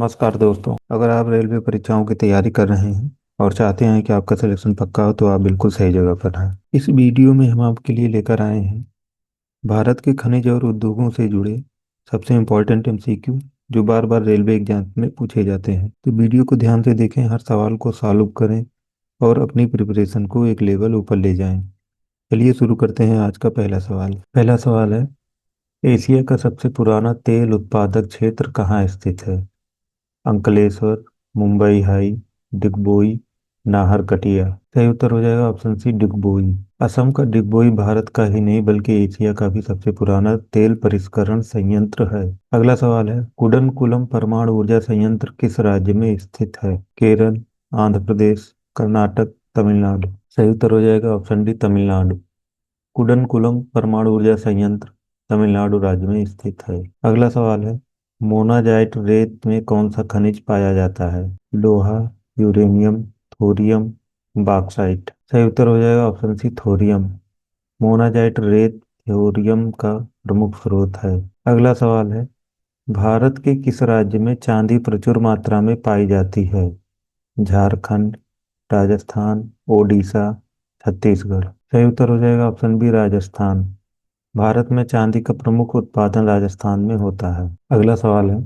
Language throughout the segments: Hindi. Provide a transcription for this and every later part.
नमस्कार दोस्तों। अगर आप रेलवे परीक्षाओं की तैयारी कर रहे हैं और चाहते हैं कि आपका सिलेक्शन पक्का हो तो आप बिल्कुल सही जगह पर हैं। इस वीडियो में हम आपके लिए लेकर आए हैं भारत के खनिज और उद्योगों से जुड़े सबसे इम्पोर्टेंट एमसीक्यू जो बार बार रेलवे एग्जाम में पूछे जाते हैं। तो वीडियो को ध्यान से देखें, हर सवाल को सॉल्व करें और अपनी प्रिपरेशन को एक लेवल ऊपर ले जाएं। चलिए शुरू करते हैं। आज का पहला सवाल है, एशिया का सबसे पुराना तेल उत्पादक क्षेत्र कहाँ स्थित है? अंकलेश्वर, मुंबई हाई, डिगबोई, नाहरकटिया। सही उत्तर हो जाएगा ऑप्शन सी, डिगबोई। असम का डिगबोई भारत का ही नहीं बल्कि एशिया का भी सबसे पुराना तेल परिष्करण संयंत्र है। अगला सवाल है, कुडनकुलम परमाणु ऊर्जा संयंत्र किस राज्य में स्थित है? केरल, आंध्र प्रदेश, कर्नाटक, तमिलनाडु। सही उत्तर हो जाएगा ऑप्शन डी, तमिलनाडु। कुडनकुलम परमाणु ऊर्जा संयंत्र तमिलनाडु राज्य में स्थित है। अगला सवाल है, मोनाजाइट रेत में कौन सा खनिज पाया जाता है? लोहा, यूरेनियम, थोरियम, बॉक्साइट। सही उत्तर हो जाएगा ऑप्शन सी, थोरियम। मोनाजाइट रेत थोरियम का प्रमुख स्रोत है। अगला सवाल है, भारत के किस राज्य में चांदी प्रचुर मात्रा में पाई जाती है? झारखंड, राजस्थान, ओडिशा, छत्तीसगढ़। सही उत्तर हो जाएगा ऑप्शन बी, राजस्थान। भारत में चांदी का प्रमुख उत्पादन राजस्थान में होता है। अगला सवाल है,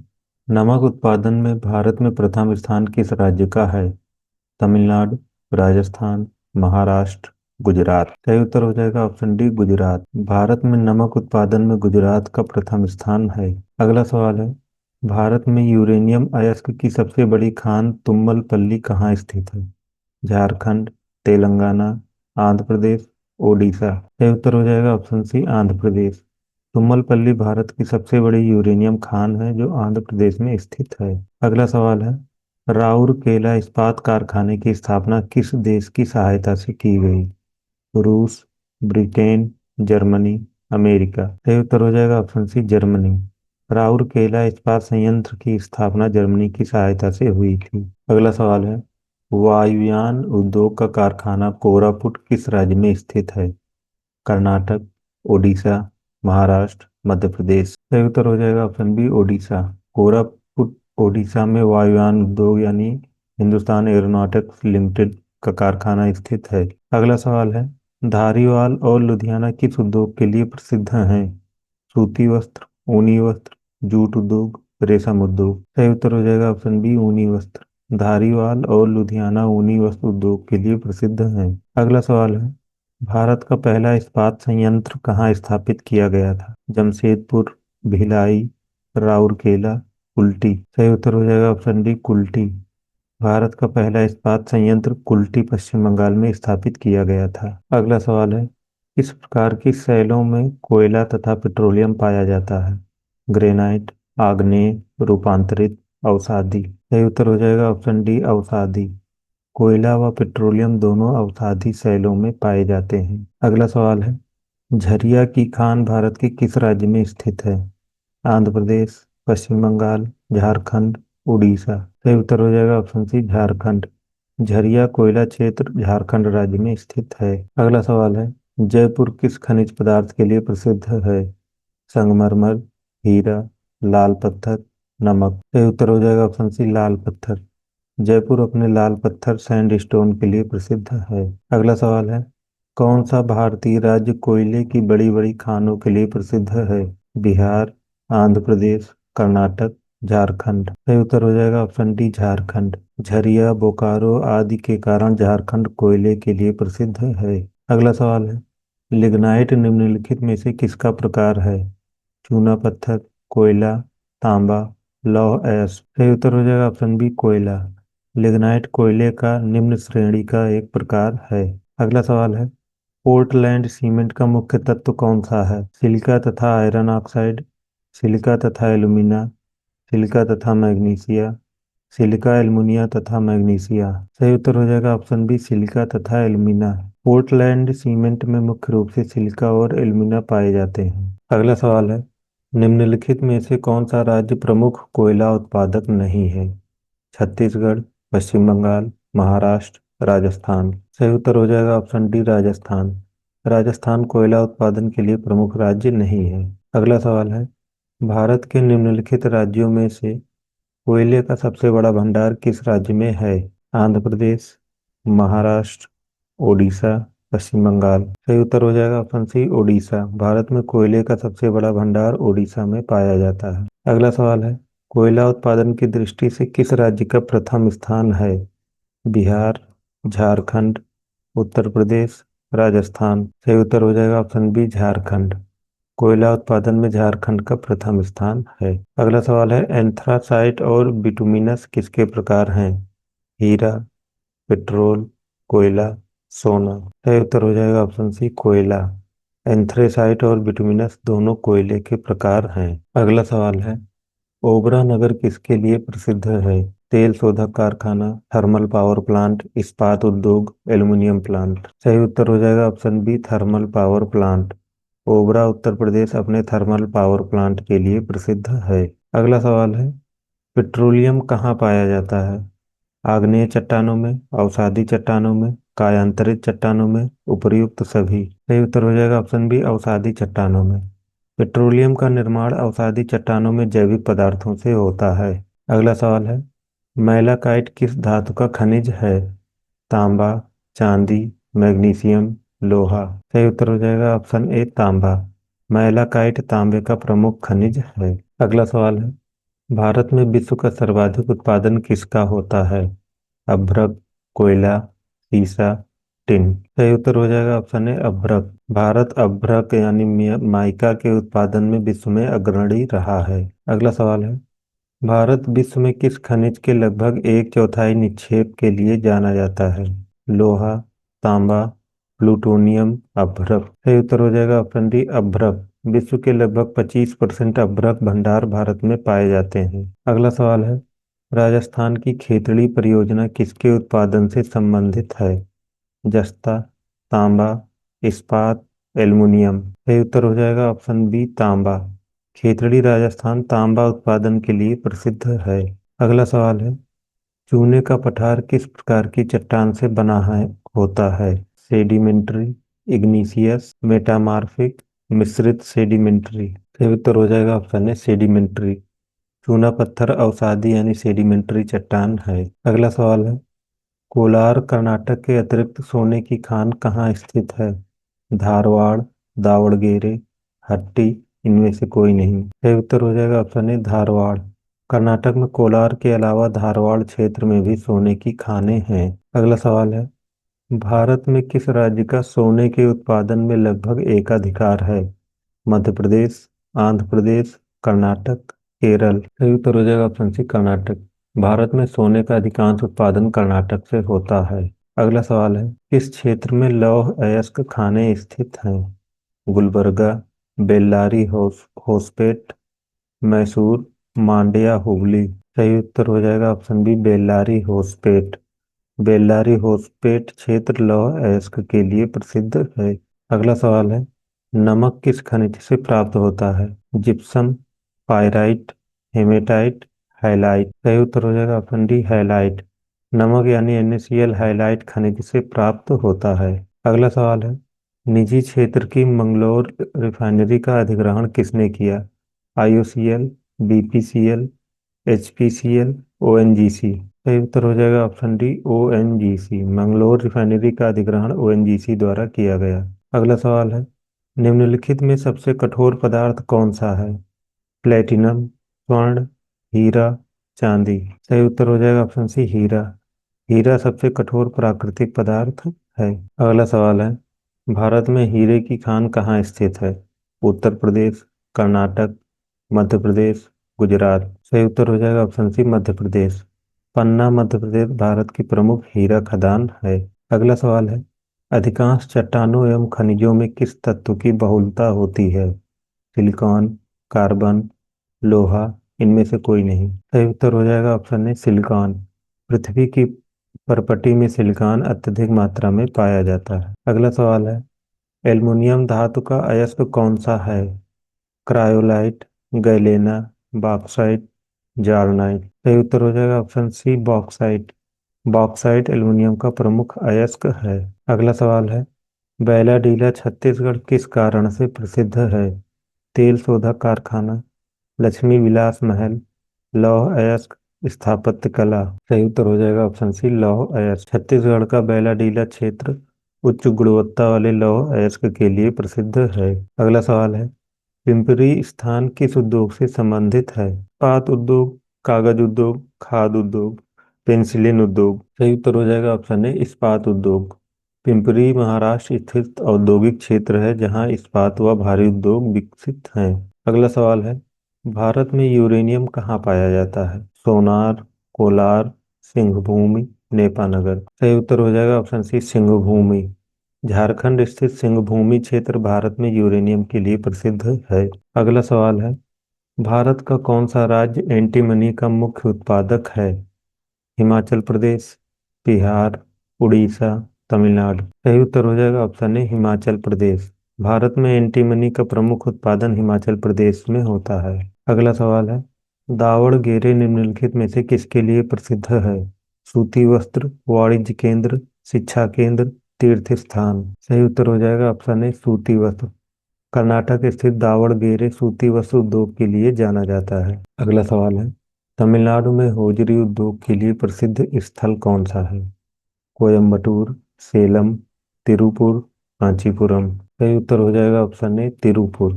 नमक उत्पादन में भारत में प्रथम स्थान किस राज्य का है? तमिलनाडु, राजस्थान, महाराष्ट्र, गुजरात। सही उत्तर हो जाएगा ऑप्शन डी, गुजरात। भारत में नमक उत्पादन में गुजरात का प्रथम स्थान है। अगला सवाल है, भारत में यूरेनियम अयस्क की सबसे बड़ी खान तुम्मलपल्ली कहाँ स्थित है? झारखंड, तेलंगाना, आंध्र प्रदेश, ओडिशा। सही उत्तर हो जाएगा ऑप्शन सी, आंध्र प्रदेश। तुम्मलपल्ली भारत की सबसे बड़ी यूरेनियम खान है जो आंध्र प्रदेश में स्थित है। अगला सवाल है, राउरकेला इस्पात कारखाने की स्थापना किस देश की सहायता से की गई? रूस, ब्रिटेन, जर्मनी, अमेरिका। सही उत्तर हो जाएगा ऑप्शन सी, जर्मनी। राउरकेला इस्पात संयंत्र की स्थापना जर्मनी की सहायता से हुई थी। अगला सवाल है, वायुयान उद्योग का कारखाना कोरापुट किस राज्य में स्थित है? कर्नाटक, ओडिशा, महाराष्ट्र, मध्य प्रदेश। सही उत्तर हो जाएगा ऑप्शन बी, ओडिशा। कोरापुट ओडिशा में वायुयान उद्योग यानी हिंदुस्तान एरोनॉटिक्स लिमिटेड का कारखाना स्थित है। अगला सवाल है, धारीवाल और लुधियाना किस उद्योग के लिए प्रसिद्ध हैं? सूती वस्त्र, ऊनी वस्त्र, जूट उद्योग, रेशम उद्योग। सही उत्तर हो जाएगा ऑप्शन बी, ऊनी वस्त्र। धारीवाल और लुधियाना ऊनी वस्त्र उद्योग के लिए प्रसिद्ध हैं। अगला सवाल है, भारत का पहला इस्पात संयंत्र कहाँ स्थापित किया गया था? जमशेदपुर, भिलाई, राउरकेला, कुल्टी। सही उत्तर हो जाएगा ऑप्शन डी, कुल्टी। भारत का पहला इस्पात संयंत्र कुल्टी पश्चिम बंगाल में स्थापित किया गया था। अगला सवाल है, किस प्रकार की शैलों में कोयला तथा पेट्रोलियम पाया जाता है? ग्रेनाइट, आग्नेय, रूपांतरित, अवसादी। सही उत्तर हो जाएगा ऑप्शन डी, अवसादी। कोयला व पेट्रोलियम दोनों अवसादी शैलों में पाए जाते हैं। अगला सवाल है, झरिया की खान भारत के किस राज्य में स्थित है? आंध्र प्रदेश, पश्चिम बंगाल, झारखंड, उड़ीसा। सही उत्तर हो जाएगा ऑप्शन सी, झारखंड। झरिया कोयला क्षेत्र झारखंड राज्य में स्थित है। अगला सवाल है, जयपुर किस खनिज पदार्थ के लिए प्रसिद्ध है? संगमरमर, हीरा, लाल पत्थर, नमक। सही उत्तर हो जाएगा ऑप्शन सी, लाल पत्थर। जयपुर अपने लाल पत्थर सैंडस्टोन के लिए प्रसिद्ध है। अगला सवाल है, कौन सा भारतीय राज्य कोयले की बड़ी बड़ी खानों के लिए प्रसिद्ध है? बिहार, आंध्र प्रदेश, कर्नाटक, झारखंड। सही उत्तर हो जाएगा ऑप्शन डी, झारखंड। झरिया, बोकारो आदि के कारण झारखंड कोयले के लिए प्रसिद्ध है। अगला सवाल है, लिग्नाइट निम्नलिखित में से किसका प्रकार है? चूना पत्थर, कोयला, तांबा, लौह अयस्क। सही उत्तर हो जाएगा ऑप्शन बी, कोयला। लिग्नाइट कोयले का निम्न श्रेणी का एक प्रकार है। अगला सवाल है, पोर्टलैंड सीमेंट का मुख्य तत्व कौन सा है? सिलिका तथा आयरन ऑक्साइड, सिलिका तथा एल्यूमिना, सिलिका तथा मैग्नीशिया, सिलिका एल्युमिनिया तथा मैग्नीशिया। सही उत्तर हो जाएगा ऑप्शन बी, सिलिका तथा एल्यूमिना। पोर्टलैंड सीमेंट में मुख्य रूप से सिलिका और एल्यूमिना पाए जाते हैं। अगला सवाल है, निम्नलिखित में से कौन सा राज्य प्रमुख कोयला उत्पादक नहीं है? छत्तीसगढ़, पश्चिम बंगाल, महाराष्ट्र, राजस्थान। सही उत्तर हो जाएगा ऑप्शन डी, राजस्थान। राजस्थान कोयला उत्पादन के लिए प्रमुख राज्य नहीं है। अगला सवाल है, भारत के निम्नलिखित राज्यों में से कोयले का सबसे बड़ा भंडार किस राज्य में है? आंध्र प्रदेश, महाराष्ट्र, ओडिशा, पश्चिम बंगाल। सही उत्तर हो जाएगा ऑप्शन सी, ओडिशा। भारत में कोयले का सबसे बड़ा भंडार ओडिशा में पाया जाता है। अगला सवाल है, कोयला उत्पादन की दृष्टि से किस राज्य का प्रथम स्थान है? बिहार, झारखंड, उत्तर प्रदेश, राजस्थान। सही उत्तर हो जाएगा ऑप्शन बी, झारखंड। कोयला उत्पादन में झारखंड का प्रथम स्थान है। अगला सवाल है, एंथ्रासाइट और बिटुमिनस किसके प्रकार हैं? हीरा, पेट्रोल, कोयला, सोना। सही उत्तर हो जाएगा ऑप्शन सी, कोयला। एंथ्रेसाइट और बिटुमिनस दोनों कोयले के प्रकार हैं। अगला सवाल है, ओबरा नगर किसके लिए प्रसिद्ध है? तेल शोधक कारखाना, थर्मल पावर प्लांट, इस्पात उद्योग, एल्युमिनियम प्लांट। सही उत्तर हो जाएगा option B, thermal power plant. Obra Uttar Pradesh अपने थर्मल पावर प्लांट के लिए प्रसिद्ध है। अगला सवाल है, पेट्रोलियम कहाँ पाया जाता है? आग्नेय चट्टानों में, अवसादी चट्टानों में, कायांतरित चट्टानों में, उपर्युक्त सभी। सही उत्तर हो जाएगा ऑप्शन बी, अवसादी चट्टानों में। पेट्रोलियम का निर्माण अवसादी चट्टानों में जैविक पदार्थों से होता है। अगला सवाल है, मैलाकाइट किस धातु का खनिज है? तांबा, चांदी, मैग्नीशियम, लोहा। सही उत्तर हो जाएगा ऑप्शन ए, तांबा। मैलाकाइट तांबे का प्रमुख खनिज है। अगला सवाल है, भारत में विश्व का सर्वाधिक उत्पादन किसका होता है? अभ्रक, कोयला, सीसा, टिन। सही उत्तर हो जाएगा ऑप्शन ए, अभ्रक। भारत अभ्रक यानी माइका के उत्पादन में विश्व में अग्रणी रहा है। अगला सवाल है, भारत विश्व में किस खनिज के लगभग एक चौथाई निक्षेप के लिए जाना जाता है? लोहा, तांबा, प्लूटोनियम, अभ्रक। सही उत्तर हो जाएगा ऑप्शन डी, अभ्रक। विश्व के लगभग 25% अभ्रक भंडार भारत में पाए जाते हैं। अगला सवाल है, राजस्थान की खेतड़ी परियोजना किसके उत्पादन से संबंधित है? जस्ता, तांबा, इस्पात, एल्युमिनियम। सही उत्तर हो जाएगा ऑप्शन बी, तांबा। खेतड़ी राजस्थान तांबा उत्पादन के लिए प्रसिद्ध है। अगला सवाल है, चूने का पठार किस प्रकार की चट्टान से बना है होता है? सेडिमेंट्री, इग्नीशियस, मेटामार्फिक, मिश्रित सेडिमेंट्री। सही उत्तर हो जाएगा ऑप्शन है, सेडिमेंट्री। चूना पत्थर अवसादी यानी सेडिमेंट्री चट्टान है। अगला सवाल है, कोलार कर्नाटक के अतिरिक्त सोने की खान कहाँ स्थित है? धारवाड़, दावणगेरे, हट्टी, इनमें से कोई नहीं। सही उत्तर हो जाएगा ऑप्शन ए, धारवाड़। कर्नाटक में कोलार के अलावा धारवाड़ क्षेत्र में भी सोने की खानें हैं। अगला सवाल है, भारत में किस राज्य का सोने के उत्पादन में लगभग एकाधिकार है? मध्य प्रदेश, आंध्र प्रदेश, कर्नाटक, केरल। सही उत्तर हो जाएगा ऑप्शन सी, कर्नाटक। भारत में सोने का अधिकांश उत्पादन कर्नाटक से होता है। अगला सवाल है, किस क्षेत्र में लौह अयस्क खानें स्थित हैं? गुलबर्गा, बेल्लारी होसपेट, मैसूर, मांड्या, हुगली। सही उत्तर हो जाएगा ऑप्शन बी, बेल्लारी होसपेट। बेल्लारी होसपेट क्षेत्र लौह अयस्क के लिए प्रसिद्ध है। अगला सवाल है, नमक किस खनिज से प्राप्त होता है? Gypsum, pyrite, hematite, halite. सही उत्तर हो जाएगा ऑप्शन डी, हाइलाइट। नमक यानी NaCl हाइलाइट खनिज से प्राप्त होता है। अगला सवाल है, निजी क्षेत्र की मंगलोर रिफाइनरी का अधिग्रहण किसने किया? IOCL, BPCL, HPCL, ONGC। सही उत्तर हो जाएगा option D, ONGC। Mangalore refinery का अधिग्रहण ONGC द्वारा किया गया। अगला सवाल है, निम्नलिखित में सबसे कठोर पदार्थ कौन सा है? प्लेटिनम, स्वर्ण, हीरा, चांदी। सही उत्तर हो जाएगा ऑप्शन सी, हीरा। हीरा सबसे कठोर प्राकृतिक पदार्थ है। अगला सवाल है, भारत में हीरे की खान कहाँ स्थित है? उत्तर प्रदेश, कर्नाटक, मध्य प्रदेश, गुजरात। सही उत्तर हो जाएगा ऑप्शन सी, मध्य प्रदेश। पन्ना मध्य प्रदेश भारत की प्रमुख हीरा खदान है। अगला सवाल है, अधिकांश चट्टानों एवं खनिजों में किस तत्व की बहुलता होती है? सिलिकॉन, कार्बन, लोहा, इनमें से कोई नहीं। सही उत्तर हो जाएगा ऑप्शन ए, सिलिकॉन। पृथ्वी की परपटी में सिलिकॉन अत्यधिक मात्रा में पाया जाता है। अगला सवाल है, एल्युमिनियम धातु का अयस्क कौन सा है? क्रायोलाइट, गैलेना, बॉक्साइट, जार्नाइट। सही उत्तर हो जाएगा option C, bauxite. Bauxite aluminium का प्रमुख अयस्क है। अगला सवाल है, बैलाडीला छत्तीसगढ़ किस कारण से प्रसिद्ध है? तेल शोधक कारखाना, लक्ष्मी विलास महल, लौह अयस्क, स्थापत्य कला। सही उत्तर हो जाएगा ऑप्शन सी लौह अयस्क। छत्तीसगढ़ का बैलाडीला क्षेत्र उच्च गुणवत्ता वाले लौह अयस्क के लिए प्रसिद्ध है। अगला सवाल है, पिंपरी स्थान किस उद्योग से संबंधित है? इस्पात उद्योग, कागज उद्योग, खाद उद्योग, पेंसिलिन उद्योग। सही उत्तर हो जाएगा ऑप्शन ए इस्पात उद्योग। पिंपरी महाराष्ट्र स्थित औद्योगिक क्षेत्र है जहां इस्पात व भारी उद्योग विकसित हैं। अगला सवाल है, भारत में यूरेनियम कहाँ पाया जाता है? सोनार, कोलार, सिंहभूमि, नेपानगर। सही उत्तर हो जाएगा ऑप्शन सी सिंहभूमि। झारखंड स्थित सिंहभूमि क्षेत्र भारत में यूरेनियम के लिए प्रसिद्ध है। अगला सवाल है, भारत का कौन सा राज्य एंटीमनी का मुख्य उत्पादक है? हिमाचल प्रदेश, बिहार, उड़ीसा, तमिलनाडु। सही उत्तर हो जाएगा ऑप्शन ए हिमाचल प्रदेश। भारत में एंटीमनी का प्रमुख उत्पादन हिमाचल प्रदेश में होता है। अगला सवाल है, दावणगेरे निम्नलिखित में से किसके लिए प्रसिद्ध है? सूती वस्त्र, वाणिज्य केंद्र, शिक्षा केंद्र, तीर्थ स्थान। सही उत्तर हो जाएगा ऑप्शन ए सूती वस्त्र। कर्नाटक स्थित दावणगेरे सूती वस्त्र उद्योग के लिए जाना जाता है। अगला सवाल है, तमिलनाडु में होजरी उद्योग के लिए प्रसिद्ध स्थल कौन सा है? कोयम्बटूर, सेलम, तिरुपुर, कांचीपुरम। सही उत्तर हो जाएगा ऑप्शन ए तिरुपुर।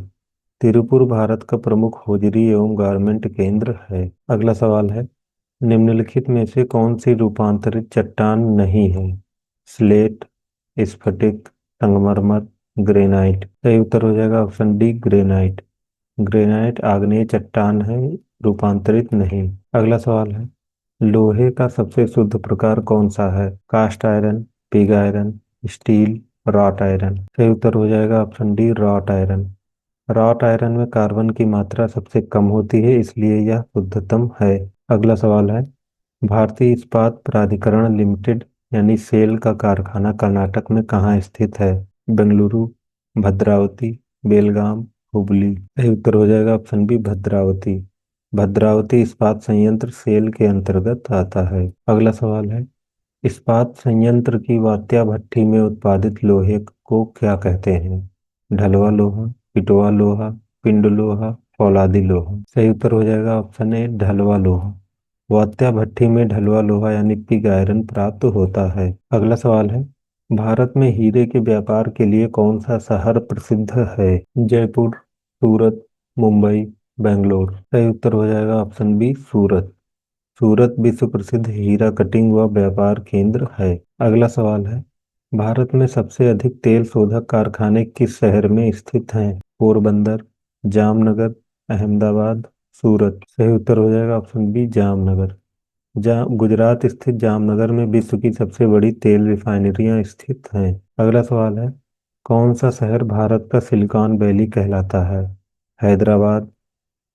तिरुपुर भारत का प्रमुख होजरी एवं गारमेंट केंद्र है। अगला सवाल है, निम्नलिखित में से कौन सी रूपांतरित चट्टान नहीं है? स्लेट, स्फटिक, संगमरमर, ग्रेनाइट। सही उत्तर हो जाएगा ऑप्शन डी ग्रेनाइट। ग्रेनाइट आग्नेय चट्टान है, रूपांतरित नहीं। अगला सवाल है, लोहे का सबसे शुद्ध प्रकार कौन सा है? Cast iron, pig iron, steel, wrought iron. सही उत्तर हो जाएगा option D wrought iron. Wrought iron में कार्बन की मात्रा सबसे कम होती है इसलिए यह शुद्धतम है। अगला सवाल है, भारतीय इस्पात प्राधिकरण लिमिटेड यानी सेल का कारखाना कर्नाटक में कहाँ स्थित है? बेंगलुरु, भद्रावती, बेलगाम, हुबली। सही उत्तर हो जाएगा ऑप्शन बी भद्रावती। भद्रावती इस्पात संयंत्र सेल के अंतर्गत आता है। अगला सवाल है, इस्पात संयंत्र की वात्या भट्ठी में उत्पादित लोहे को क्या कहते हैं? ढलवा लोहा, पिटवा लोहा, पिंड लोहा, फौलादी लोहा। सही उत्तर हो जाएगा ऑप्शन ए ढलवा लोहा। वात्या भट्ठी में ढलवा लोहा यानी पिग आयरन प्राप्त होता है। अगला सवाल है, भारत में हीरे के व्यापार के लिए कौन सा शहर प्रसिद्ध है? जयपुर, सूरत, मुंबई, बेंगलोर। सही उत्तर हो जाएगा ऑप्शन बी सूरत। सूरत विश्व प्रसिद्ध हीरा कटिंग व व्यापार केंद्र है। अगला सवाल है, भारत में सबसे अधिक तेल शोधक कारखाने किस शहर में स्थित हैं? पोरबंदर, जामनगर, अहमदाबाद, सूरत। सही उत्तर हो जाएगा ऑप्शन बी जामनगर। गुजरात स्थित जामनगर में विश्व की सबसे बड़ी तेल रिफाइनरियां स्थित हैं। अगला सवाल है, कौन सा शहर भारत का सिलिकॉन वैली कहलाता है? हैदराबाद,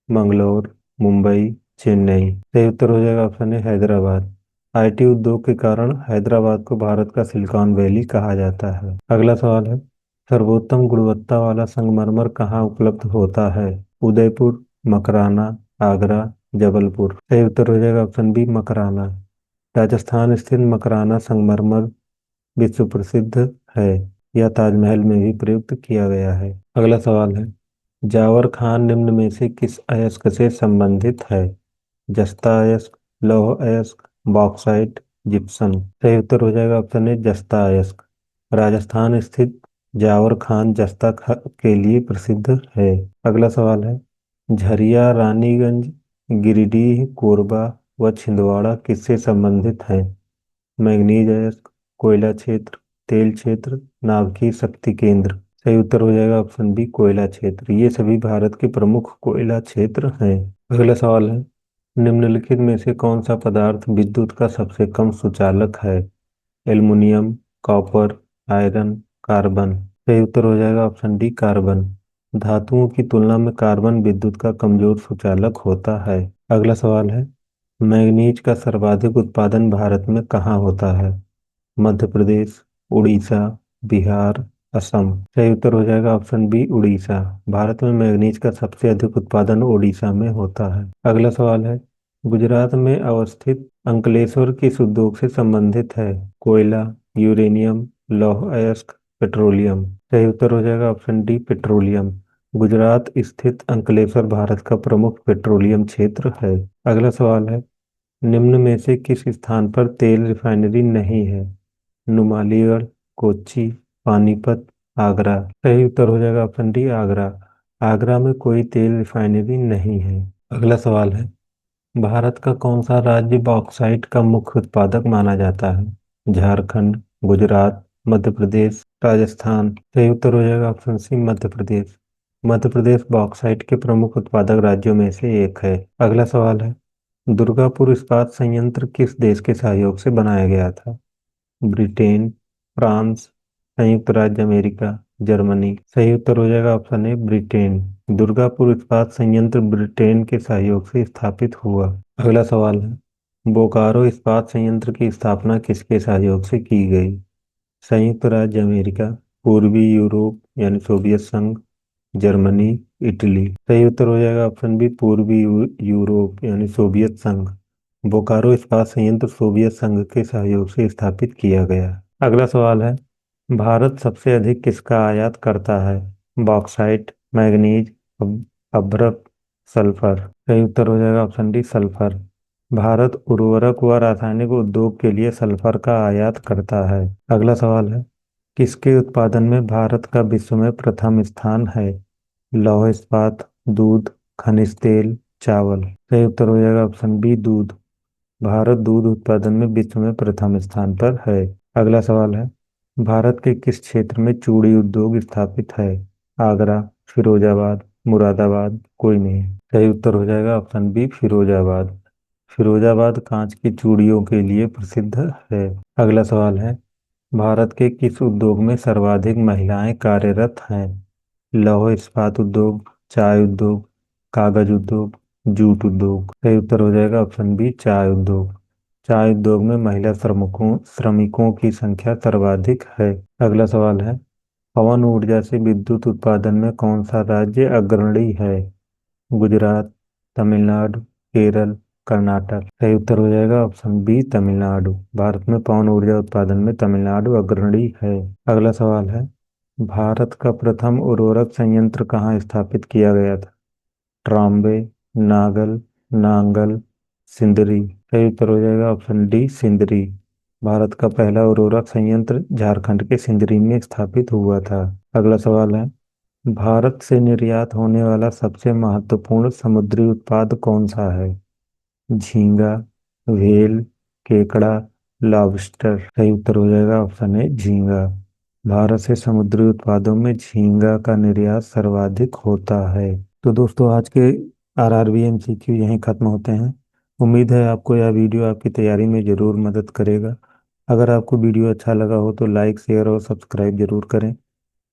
मंगलोर, मुंबई, चेन्नई। सही उत्तर हो जाएगा ऑप्शन ए हैदराबाद। आईटी उद्योग के कारण हैदराबाद को भारत का सिलिकॉन वैली कहा जाता है। अगला सवाल है, सर्वोत्तम गुणवत्ता वाला संगमरमर कहाँ उपलब्ध होता है? उदयपुर, मकराना, आगरा, जबलपुर। सही उत्तर हो जाएगा ऑप्शन बी मकराना। राजस्थान स्थित मकराना संगमरमर विश्व प्रसिद्ध है। यह ताजमहल में भी प्रयुक्त किया गया है। अगला सवाल है, जावर खान निम्न में से किस अयस्क से संबंधित है? जस्ता अयस्क, लौह अयस्क, बॉक्साइट, जिप्सम। सही उत्तर हो जाएगा ऑप्शन ए जस्ता अयस्क। राजस्थान स्थित जावर खान के लिए प्रसिद्ध है। अगला सवाल है, झरिया, रानीगंज, गिरिडीह, कोरबा व छिंदवाड़ा किससे संबंधित है? मैंगनीज अयस्क, कोयला क्षेत्र, तेल क्षेत्र, नाभिकीय शक्ति केंद्र। सही उत्तर हो जाएगा ऑप्शन बी कोयला क्षेत्र। ये सभी भारत के प्रमुख कोयला क्षेत्र हैं। अगला सवाल है, निम्नलिखित में से कौन सा पदार्थ विद्युत का सबसे कम सुचालक है? Aluminium, copper, iron, carbon. सही उत्तर हो जाएगा ऑप्शन डी कार्बन। धातुओं की तुलना में कार्बन विद्युत का कमजोर सुचालक होता है। अगला सवाल है, मैंगनीज का सर्वाधिक उत्पादन भारत में कहाँ होता है? मध्य प्रदेश, उड़ीसा, बिहार, असम। सही उत्तर हो जाएगा ऑप्शन बी उड़ीसा। भारत में मैंगनीज का सबसे अधिक उत्पादन उड़ीसा में होता है। अगला सवाल है, गुजरात में अवस्थित अंकलेश्वर किस उद्योग से संबंधित है? कोयला, यूरेनियम, लौह अयस्क, पेट्रोलियम। सही उत्तर हो जाएगा ऑप्शन डी पेट्रोलियम। गुजरात स्थित अंकलेश्वर भारत का प्रमुख पेट्रोलियम क्षेत्र है। अगला सवाल है, निम्न में से किस स्थान पर तेल रिफाइनरी नहीं है? नुमालीगढ़, कोच्चि, पानीपत, आगरा। सही उत्तर हो जाएगा ऑप्शन डी, आगरा। आगरा में कोई तेल रिफाइनरी नहीं है। अगला सवाल है, भारत का कौन सा राज्य बॉक्साइट का मुख्य उत्पादक माना जाता है? झारखंड, गुजरात, मध्य प्रदेश, राजस्थान। सही उत्तर हो जाएगा ऑप्शन सी, मध्य प्रदेश। मध्य प्रदेश बॉक्साइट के प्रमुख उत्पादक राज्यों में से एक है। अगला सवाल है, दुर्गापुर इस्पात संयंत्र किस देश के सहयोग से बनाया गया था? ब्रिटेन, फ्रांस, संयुक्त राज्य अमेरिका, जर्मनी। सही उत्तर हो जाएगा ऑप्शन ए, ब्रिटेन। दुर्गापुर इस्पात संयंत्र ब्रिटेन के सहयोग से स्थापित हुआ। अगला सवाल है, बोकारो इस्पात संयंत्र की स्थापना किसके सहयोग से की गई? संयुक्त राज्य अमेरिका, पूर्वी यूरोप यानी सोवियत संघ, जर्मनी, इटली। सही उत्तर हो जाएगा ऑप्शन बी, पूर्वी यूरोप यानी सोवियत संघ। बोकारो इस्पात संयंत्र सोवियत संघ के सहयोग से स्थापित किया गया। अगला सवाल है, भारत सबसे अधिक किसका आयात करता है? बॉक्साइट, मैग्नीज, अभ्रक, सल्फर। सही उत्तर हो जाएगा ऑप्शन डी, सल्फर। भारत उर्वरक व रासायनिक उद्योग के लिए सल्फर का आयात करता है। अगला सवाल है, किसके उत्पादन में भारत का विश्व में प्रथम स्थान है? लौह इस्पात, दूध, खनिज तेल, चावल। सही उत्तर हो जाएगा ऑप्शन बी, दूध। भारत दूध उत्पादन में विश्व में प्रथम स्थान पर है। अगला सवाल है, भारत के किस क्षेत्र में चूड़ी उद्योग स्थापित है? आगरा, फिरोजाबाद, मुरादाबाद, कोई नहीं। सही उत्तर हो जाएगा ऑप्शन बी, फिरोजाबाद। फिरोजाबाद कांच की चूड़ियों के लिए प्रसिद्ध है। अगला सवाल है, भारत के किस उद्योग में सर्वाधिक महिलाएं कार्यरत हैं? लौह इस्पात उद्योग, चाय उद्योग, कागज उद्योग, जूट उद्योग। सही उत्तर हो जाएगा ऑप्शन बी, चाय उद्योग। चाय उद्योग में महिला श्रमिकों की संख्या सर्वाधिक है। अगला सवाल है, पवन ऊर्जा से विद्युत उत्पादन में कौन सा राज्य अग्रणी है? गुजरात, तमिलनाडु, केरल, कर्नाटक। सही उत्तर हो जाएगा ऑप्शन बी, तमिलनाडु। भारत में पवन ऊर्जा उत्पादन में तमिलनाडु अग्रणी है। अगला सवाल है, भारत का प्रथम उर्वरक संयंत्र कहाँ स्थापित किया गया था? ट्राम्बे, नागल, नांगल, सिंदरी। सही उत्तर हो जाएगा ऑप्शन डी, सिंदरी। भारत का पहला उर्वरक संयंत्र झारखंड के सिंदरी में स्थापित हुआ था। अगला सवाल है, भारत से निर्यात होने वाला सबसे महत्वपूर्ण समुद्री उत्पाद कौन सा है? झींगा, व्हेल, केकड़ा, लॉबस्टर। सही उत्तर हो जाएगा ऑप्शन ए, झींगा। भारत से समुद्री उत्पादों में झींगा का निर्यात सर्वाधिक होता है। तो दोस्तों, आज के आरआरबी एमसीक्यू यहीं खत्म होते हैं। उम्मीद है आपको यह वीडियो आपकी तैयारी में ज़रूर मदद करेगा। अगर आपको वीडियो अच्छा लगा हो तो लाइक, शेयर और सब्सक्राइब जरूर करें,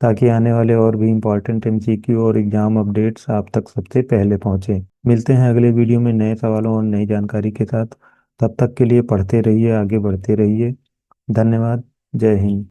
ताकि आने वाले और भी इम्पोर्टेंट एमसीक्यू और एग्जाम अपडेट्स आप तक सबसे पहले पहुंचे। मिलते हैं अगले वीडियो में नए सवालों और नई जानकारी के साथ। तब तक के लिए पढ़ते रहिए, आगे बढ़ते रहिए। धन्यवाद। जय हिंद।